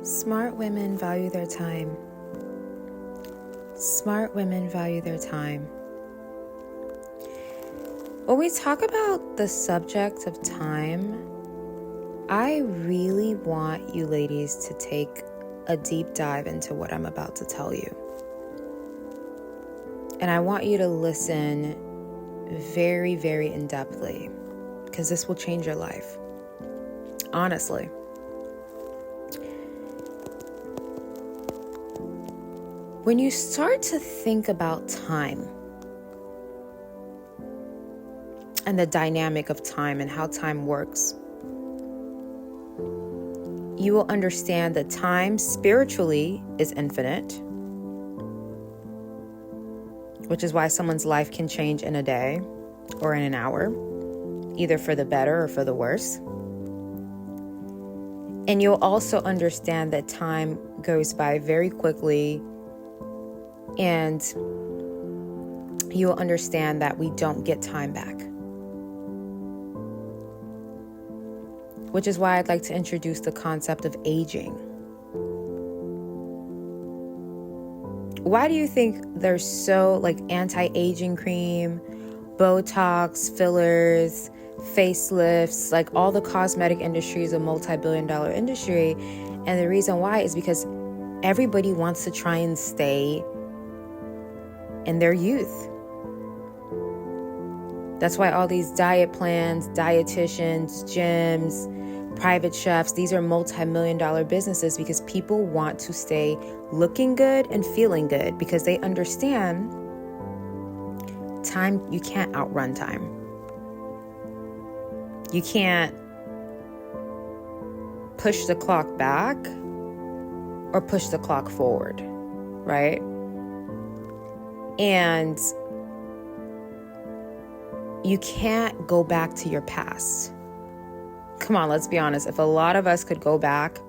Smart women value their time. Smart women value their time. When we talk about the subject of time, I really want you ladies to take a deep dive into what I'm about to tell you. And I want you to listen very, very in-depthly, because this will change your life. Honestly. When you start to think about time and the dynamic of time and how time works, you will understand that time spiritually is infinite, which is why someone's life can change in a day or in an hour, either for the better or for the worse. And you'll also understand that time goes by very quickly, and you'll understand that we don't get time back. Which is why I'd like to introduce the concept of aging. Why do you think there's so anti-aging cream, Botox, fillers, facelifts, all the cosmetic industry is a multi-billion-dollar industry? And the reason why is because everybody wants to try and stay in their youth. That's why all these diet plans, dietitians, gyms, private chefs, these are multi-million-dollar businesses, because people want to stay looking good and feeling good, because they understand time, you can't outrun time. You can't push the clock back or push the clock forward, right? And you can't go back to your past. Come on, let's be honest. If a lot of us could go back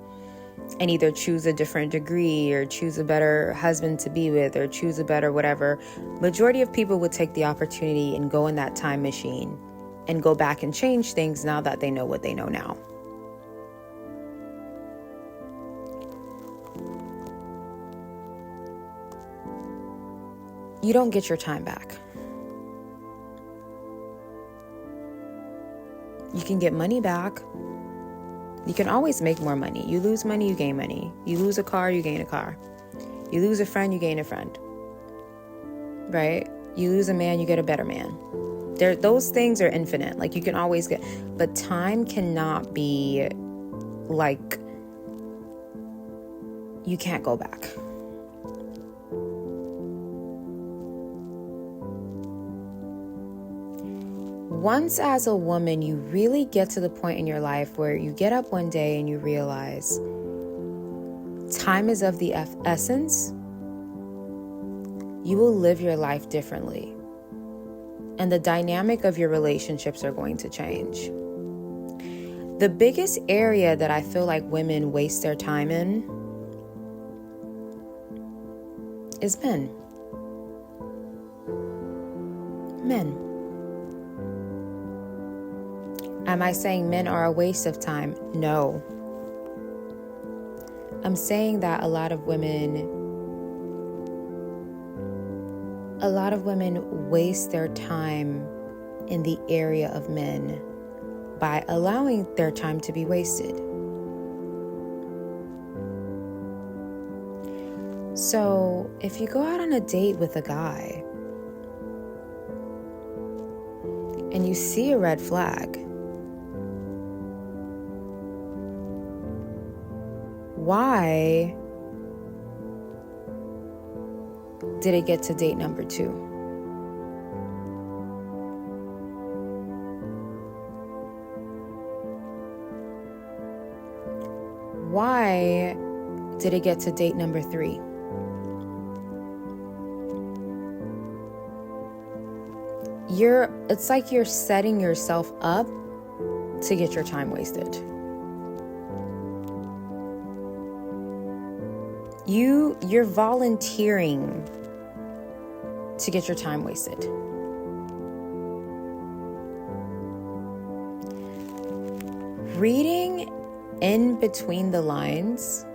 and either choose a different degree or choose a better husband to be with or choose a better whatever, majority of people would take the opportunity and go in that time machine and go back and change things now that they know what they know now. You don't get your time back. You can get money back. You can always make more money. You lose money, you gain money. You lose a car, you gain a car. You lose a friend, you gain a friend. Right? You lose a man, you get a better man. Those things are infinite. You can always get, but time cannot be you can't go back. Once as a woman, you really get to the point in your life where you get up one day and you realize time is of the essence, you will live your life differently. And the dynamic of your relationships are going to change. The biggest area that I feel like women waste their time in is men. Men. Am I saying men are a waste of time? No. I'm saying that a lot of women waste their time in the area of men by allowing their time to be wasted. So, if you go out on a date with a guy and you see a red flag, why did it get to date number 2? Why did it get to date number 3? It's like you're setting yourself up to get your time wasted. You're volunteering to get your time wasted. Reading in between the lines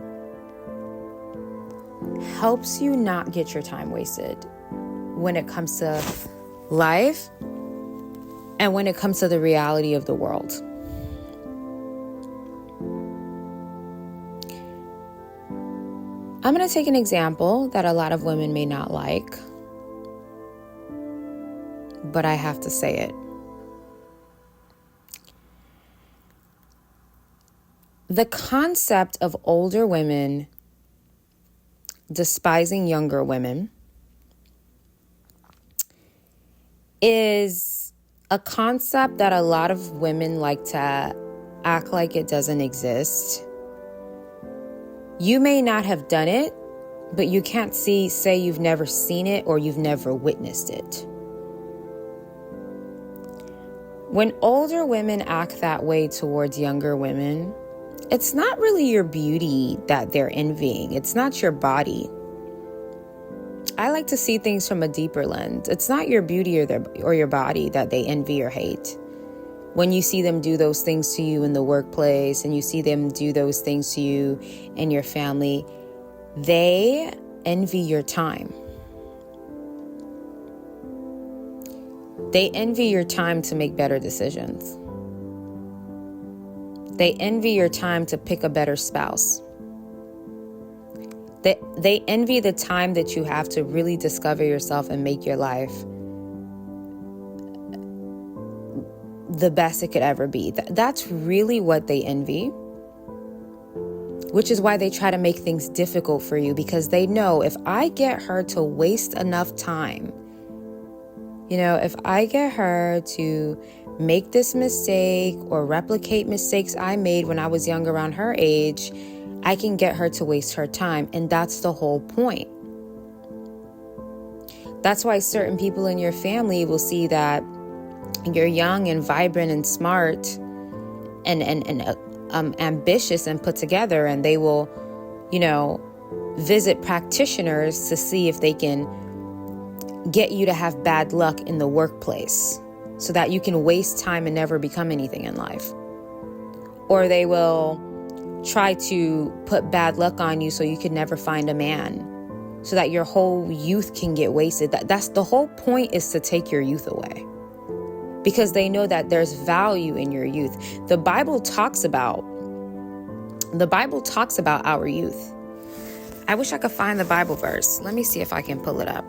helps you not get your time wasted when it comes to life and when it comes to the reality of the world. I'm going to take an example that a lot of women may not like, but I have to say it. The concept of older women despising younger women is a concept that a lot of women like to act like it doesn't exist. You may not have done it, but you can't say you've never seen it or you've never witnessed it. When older women act that way towards younger women, it's not really your beauty that they're envying. It's not your body. I like to see things from a deeper lens. It's not your beauty or your body that they envy or hate. When you see them do those things to you in the workplace and you see them do those things to you and your family, they envy your time. They envy your time to make better decisions. They envy your time to pick a better spouse. They envy the time that you have to really discover yourself and make your life the best it could ever be. That's really what they envy, which is why they try to make things difficult for you, because they know if I get her to waste enough time, if I get her to make this mistake or replicate mistakes I made when I was young around her age, I can get her to waste her time. And that's the whole point. That's why certain people in your family will see that you're young and vibrant and smart and ambitious and put together, and they will, visit practitioners to see if they can get you to have bad luck in the workplace so that you can waste time and never become anything in life. Or they will try to put bad luck on you so you can never find a man, so that your whole youth can get wasted. That's the whole point, is to take your youth away, because they know that there's value in your youth. The Bible talks about our youth. I wish I could find the Bible verse. Let me see if I can pull it up.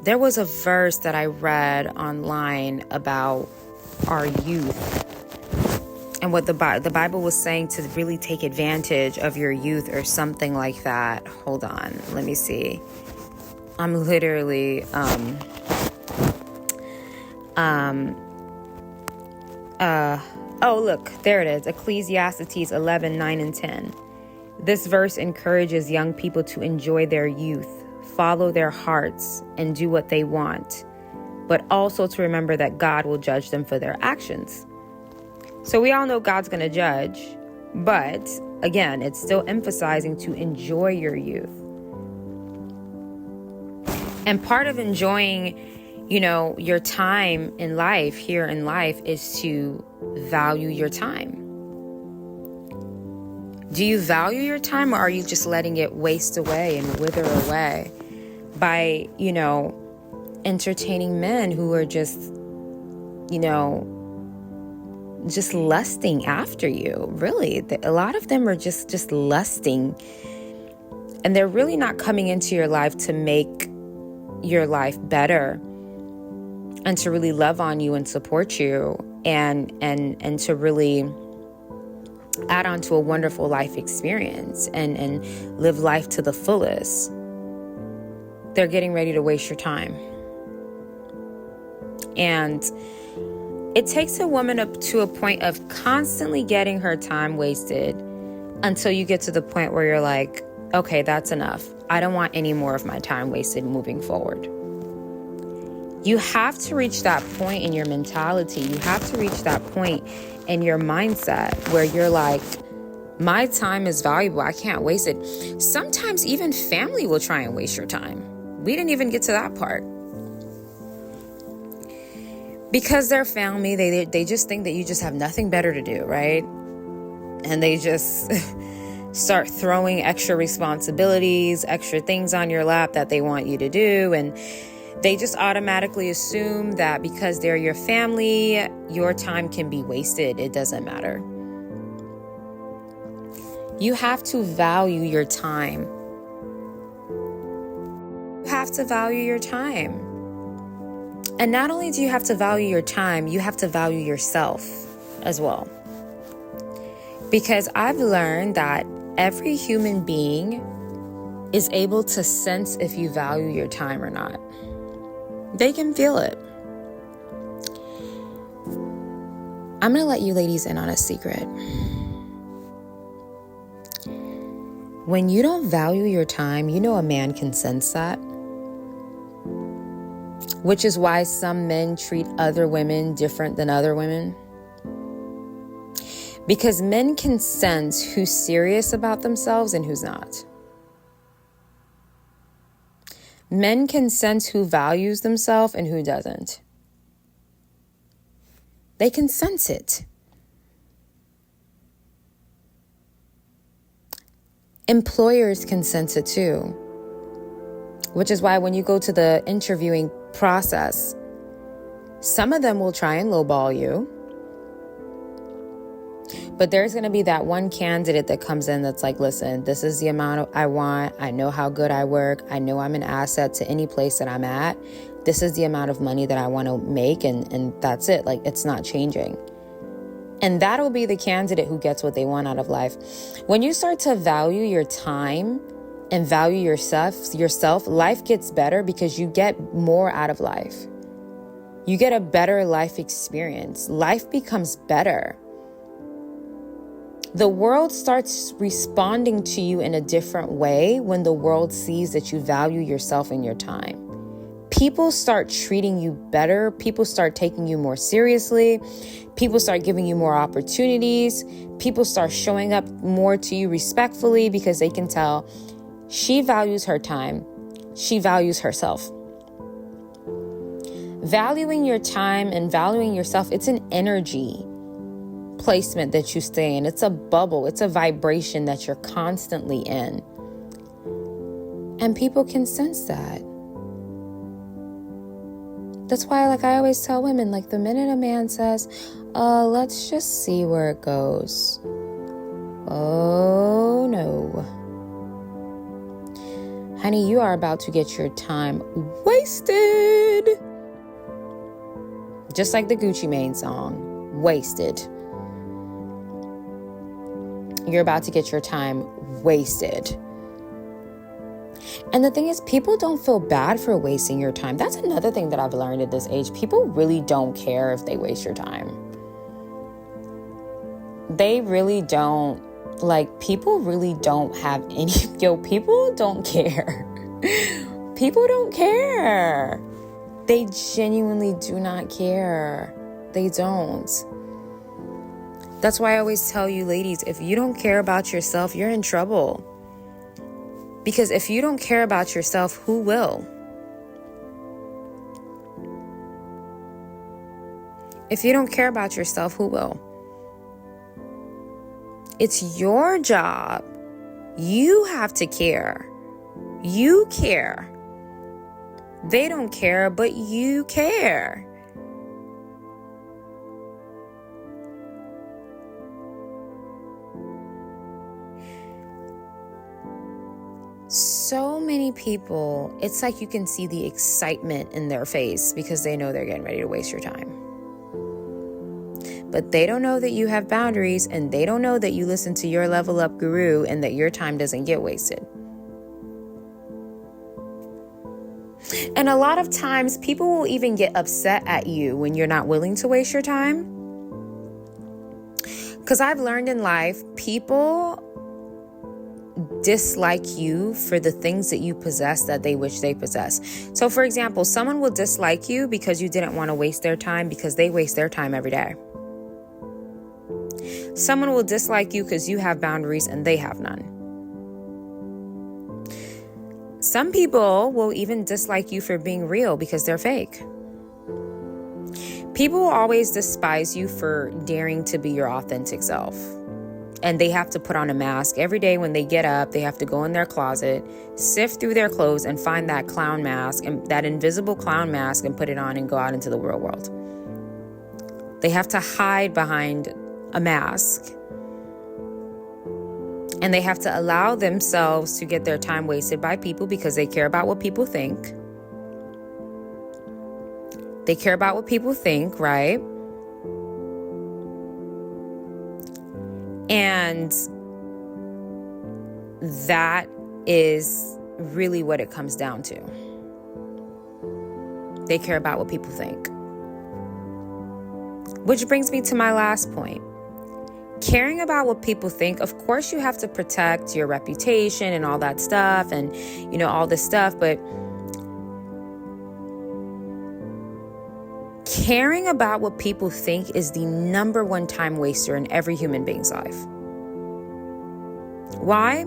There was a verse that I read online about our youth and what the Bible was saying to really take advantage of your youth or something like that. Hold on, let me see. I'm literally oh, look, there it is. Ecclesiastes 11:9 and 10. This verse encourages young people to enjoy their youth, follow their hearts, and do what they want, but also to remember that God will judge them for their actions. So we all know God's going to judge, but again, it's still emphasizing to enjoy your youth. And part of enjoying, your time in life, here in life, is to value your time. Do you value your time, or are you just letting it waste away and wither away by, entertaining men who are just lusting after you? Really, a lot of them are just lusting, and they're really not coming into your life to make your life better and to really love on you and support you and to really add on to a wonderful life experience and live life to the fullest. They're getting ready to waste your time. And it takes a woman up to a point of constantly getting her time wasted until you get to the point where you're like, okay, that's enough. I don't want any more of my time wasted moving forward. You have to reach that point in your mentality. You have to reach that point in your mindset where you're like, my time is valuable. I can't waste it. Sometimes even family will try and waste your time. We didn't even get to that part. Because they're family, they just think that you just have nothing better to do, right? And they just start throwing extra responsibilities, extra things on your lap that they want you to do. And they just automatically assume that because they're your family, your time can be wasted. It doesn't matter. You have to value your time. You have to value your time. And not only do you have to value your time, you have to value yourself as well. Because I've learned that every human being is able to sense if you value your time or not. They can feel it. I'm going to let you ladies in on a secret. When you don't value your time, you know a man can sense that. Which is why some men treat other women different than other women. Because men can sense who's serious about themselves and who's not. Men can sense who values themselves and who doesn't. They can sense it. Employers can sense it too. Which is why when you go to the interviewing process, some of them will try and lowball you. But there's going to be that one candidate that comes in that's like, listen, this is the amount I want. I know how good I work. I know I'm an asset to any place that I'm at. This is the amount of money that I want to make. And that's it. Like, it's not changing. And that'll be the candidate who gets what they want out of life. When you start to value your time and value yourself, life gets better because you get more out of life. You get a better life experience. Life becomes better. The world starts responding to you in a different way when the world sees that you value yourself and your time. People start treating you better. People start taking you more seriously. People start giving you more opportunities. People start showing up more to you respectfully because they can tell she values her time. She values herself. Valuing your time and valuing yourself, it's an energy placement that you stay in. It's a bubble. It's a vibration that you're constantly in. And people can sense that. That's why, I always tell women, the minute a man says, let's just see where it goes. Oh, no. Honey, you are about to get your time wasted. Just like the Gucci Mane song, Wasted. You're about to get your time wasted. And the thing is, people don't feel bad for wasting your time. That's another thing that I've learned at this age. People really don't care if they waste your time. They really don't. People really don't have any... people don't care. People don't care. They genuinely do not care. They don't. That's why I always tell you, ladies, if you don't care about yourself, you're in trouble. Because if you don't care about yourself, who will? If you don't care about yourself, who will? It's your job. You have to care. You care. They don't care, but you care. So many people, it's like you can see the excitement in their face because they know they're getting ready to waste your time. But they don't know that you have boundaries, and they don't know that you listen to your level up guru and that your time doesn't get wasted. And a lot of times people will even get upset at you when you're not willing to waste your time. Because I've learned in life, people dislike you for the things that you possess that they wish they possess. So for example, someone will dislike you because you didn't want to waste their time because they waste their time every day. Someone will dislike you because you have boundaries and they have none. Some people will even dislike you for being real because they're fake. People will always despise you for daring to be your authentic self. And they have to put on a mask every day when they get up. They have to go in their closet, sift through their clothes, and find that clown mask, and that invisible clown mask, and put it on and go out into the real world. They have to hide behind a mask. And they have to allow themselves to get their time wasted by people because they care about what people think. They care about what people think, right? And that is really what it comes down to. They care about what people think. Which brings me to my last point. Caring about what people think, of course you have to protect your reputation and all that stuff and, all this stuff, but caring about what people think is the number one time waster in every human being's life. Why?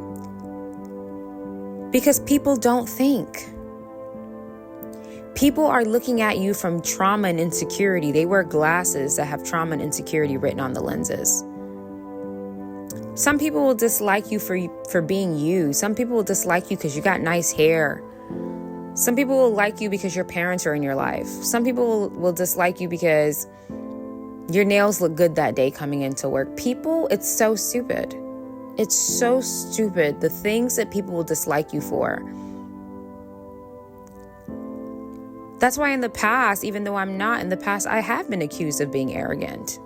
Because people don't think. People are looking at you from trauma and insecurity. They wear glasses that have trauma and insecurity written on the lenses. Some people will dislike you for being you. Some people will dislike you because you got nice hair. Some people will like you because your parents are in your life. Some people will dislike you because your nails look good that day coming into work. People, it's so stupid. It's so stupid, the things that people will dislike you for. That's why in the past, even though I'm not in the past, I have been accused of being arrogant.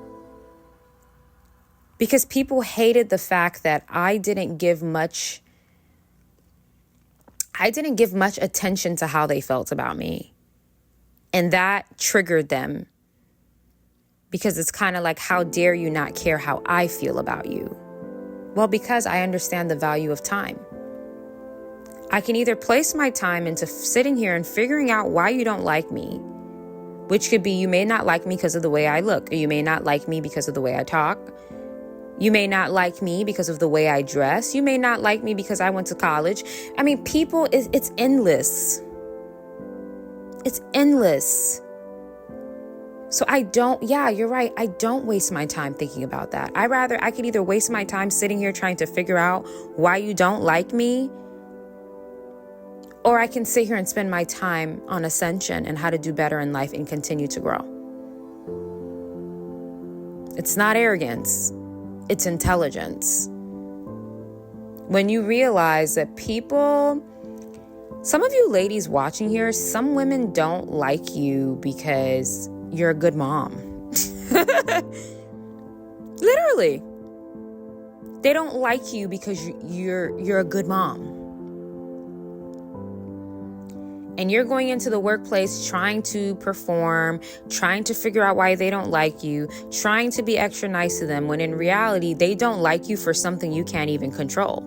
Because people hated the fact that I didn't give much attention to how they felt about me. And that triggered them. Because it's kind of like, how dare you not care how I feel about you? Well, because I understand the value of time. I can either place my time into sitting here and figuring out why you don't like me, which could be you may not like me because of the way I look, or you may not like me because of the way I talk. You may not like me because of the way I dress. You may not like me because I went to college. I mean, people, it's endless. It's endless. So you're right. I don't waste my time thinking about that. I could either waste my time sitting here trying to figure out why you don't like me, or I can sit here and spend my time on ascension and how to do better in life and continue to grow. It's not arrogance. It's intelligence. When you realize that some of you ladies watching here, some women don't like you because you're a good mom. Literally. They don't like you because you're a good mom. And you're going into the workplace trying to perform, trying to figure out why they don't like you, trying to be extra nice to them, when in reality, they don't like you for something you can't even control.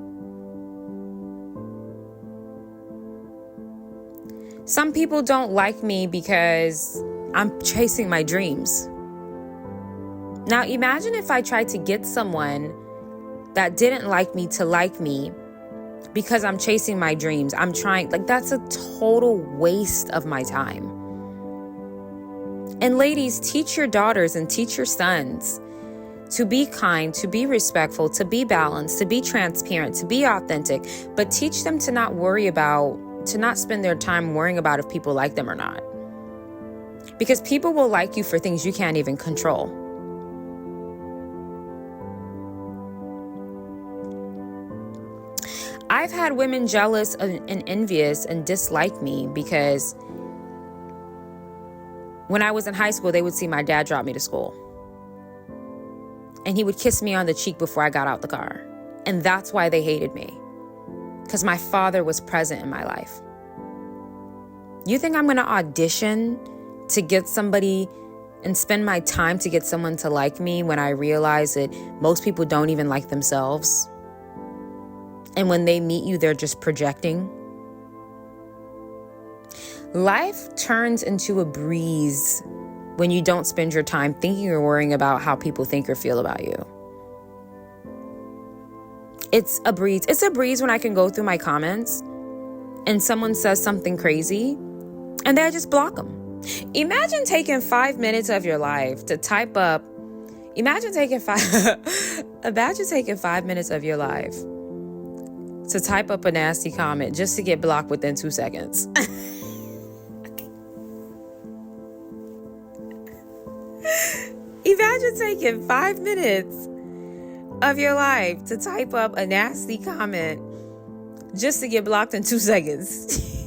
Some people don't like me because I'm chasing my dreams. Now, imagine if I tried to get someone that didn't like me to like me because I'm chasing my dreams. That's a total waste of my time. And ladies, teach your daughters and teach your sons to be kind, to be respectful, to be balanced, to be transparent, to be authentic, but teach them to not spend their time worrying about if people like them or not. Because people will like you for things you can't even control. I've had women jealous and envious and dislike me because when I was in high school, they would see my dad drop me to school. And he would kiss me on the cheek before I got out the car. And that's why they hated me. Because my father was present in my life. You think I'm going to audition to get somebody and spend my time to get someone to like me when I realize that most people don't even like themselves? And when they meet you, they're just projecting. Life turns into a breeze when you don't spend your time thinking or worrying about how people think or feel about you. It's a breeze. It's a breeze when I can go through my comments and someone says something crazy and then I just block them. Imagine taking 5 minutes of your life to type up. Imagine taking Imagine taking 5 minutes of your life to type up a nasty comment just to get blocked within 2 seconds. Imagine taking 5 minutes of your life to type up a nasty comment just to get blocked in 2 seconds.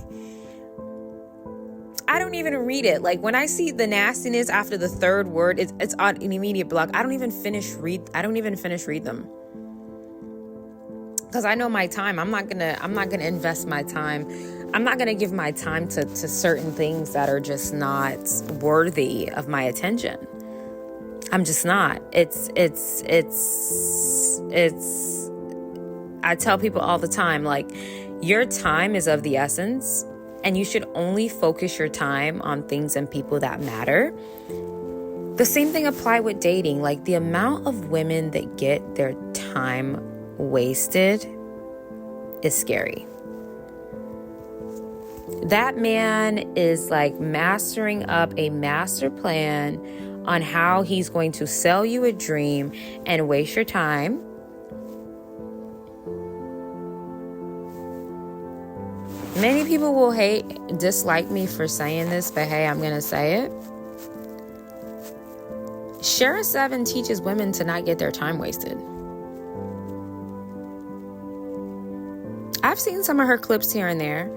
I don't even read it. Like, when I see the nastiness after the third word, it's on an immediate block. I don't even finish read them. Because I know my time. I'm not gonna invest my time. I'm not gonna give my time to certain things that are just not worthy of my attention. I'm just not. It's I tell people all the time, like, your time is of the essence, and you should only focus your time on things and people that matter. The same thing apply with dating. Like, the amount of women that get their time wasted is scary. That man is like mastering up a master plan on how he's going to sell you a dream and waste your time. Many people will dislike me for saying this, but hey, I'm going to say it. Shara 7 teaches women to not get their time wasted. I've seen some of her clips here and there.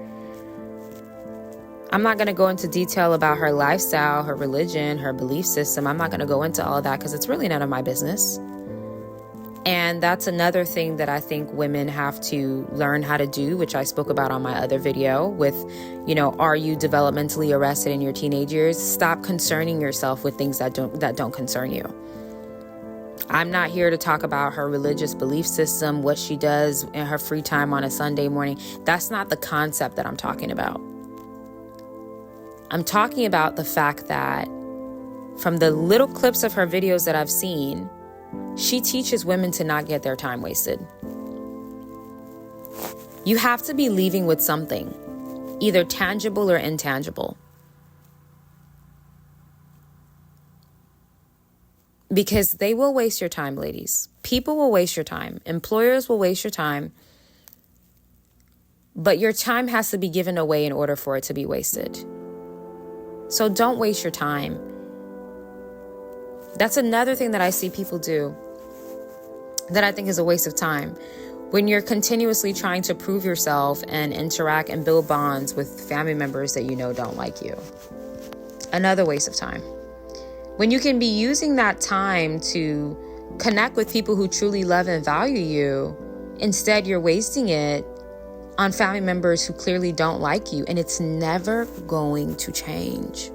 I'm not going to go into detail about her lifestyle, her religion, her belief system. I'm not going to go into all of that because it's really none of my business. And that's another thing that I think women have to learn how to do, which I spoke about on my other video with, are you developmentally arrested in your teenage years? Stop concerning yourself with things that don't concern you. I'm not here to talk about her religious belief system, what she does in her free time on a Sunday morning. That's not the concept that I'm talking about. I'm talking about the fact that from the little clips of her videos that I've seen, she teaches women to not get their time wasted. You have to be leaving with something, either tangible or intangible. Because they will waste your time, ladies. People will waste your time. Employers will waste your time. But your time has to be given away in order for it to be wasted. So don't waste your time. That's another thing that I see people do that I think is a waste of time. When you're continuously trying to prove yourself and interact and build bonds with family members that don't like you. Another waste of time. When you can be using that time to connect with people who truly love and value you, instead you're wasting it on family members who clearly don't like you, and it's never going to change.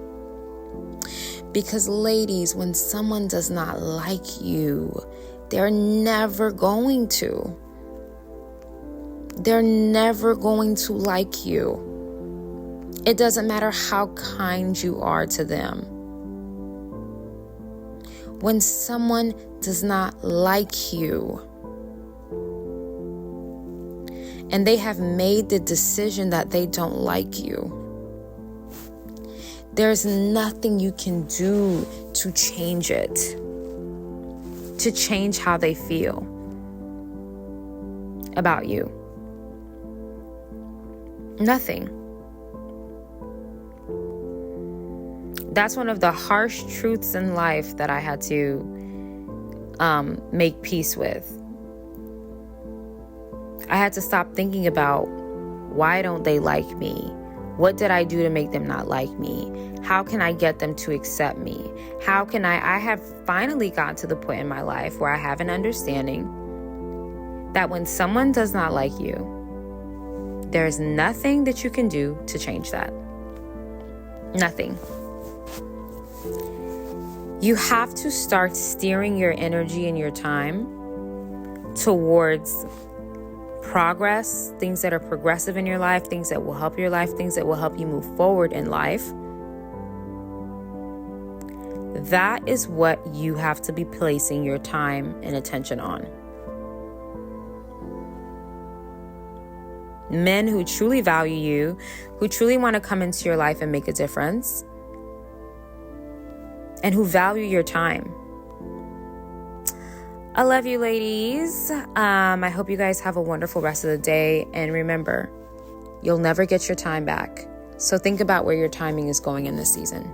Because ladies, when someone does not like you, they're never going to. They're never going to like you. It doesn't matter how kind you are to them. When someone does not like you, and they have made the decision that they don't like you, there's nothing you can do to change it, to change how they feel about you. Nothing. That's one of the harsh truths in life that I had to make peace with. I had to stop thinking about, why don't they like me? What did I do to make them not like me? How can I get them to accept me? I have finally gotten to the point in my life where I have an understanding that when someone does not like you, there's nothing that you can do to change that. Nothing. You have to start steering your energy and your time towards progress, things that are progressive in your life, things that will help your life, things that will help you move forward in life. That is what you have to be placing your time and attention on. Men who truly value you, who truly want to come into your life and make a difference, and who value your time. I love you, ladies. I hope you guys have a wonderful rest of the day. And remember, you'll never get your time back. So think about where your timing is going in this season.